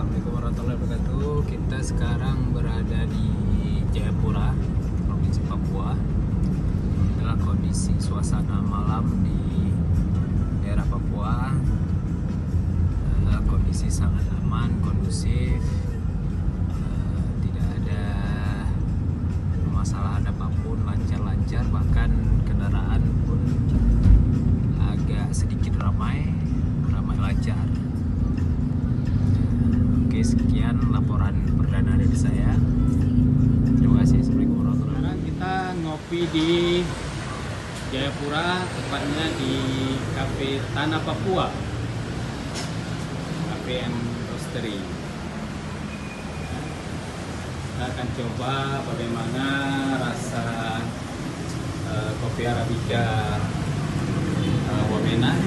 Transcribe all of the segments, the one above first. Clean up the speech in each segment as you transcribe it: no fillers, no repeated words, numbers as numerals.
Assalamualaikum warahmatullahi wabarakatuh. Kita sekarang berada di Jayapura, Provinsi Papua. Inilah kondisi suasana malam di daerah Papua. Kondisi sangat aman, kondusif. Tidak ada masalah apapun, lancar-lancar. Bahkan kendaraan pun agak sedikit ramai lancar. Oke, sekian laporan perdana dari saya. Terima kasih. Assalamualaikum warahmatullahi wabarakatuh. Sekarang kita ngopi di Jayapura, tepatnya di Cafe Tanah Papua, Cafe and Roastery. Kita akan coba bagaimana rasa kopi Arabica Wamena.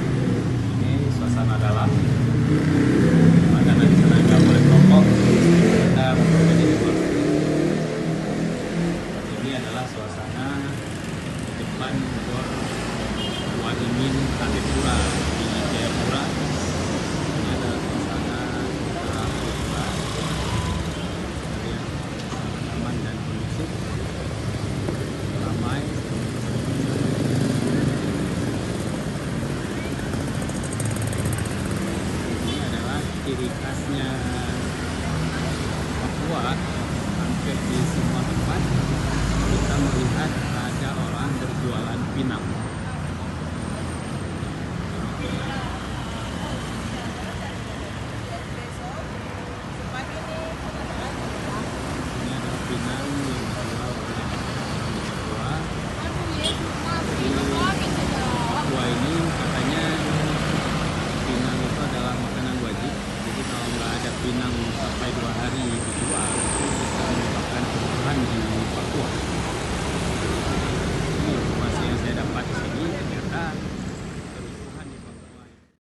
Ini suasana dalam. Makanan di sana nggak boleh merokok. Kita mencoba di luar. Ini adalah suasana depan Gor Wadimin Tanipura di Jayapura. Ini adalah suasana yang aman dan kondusif, ramai. Ini adalah ciri khasnya Papua. Hampir di semua tempat kita melihat ada orang berjualan pinang.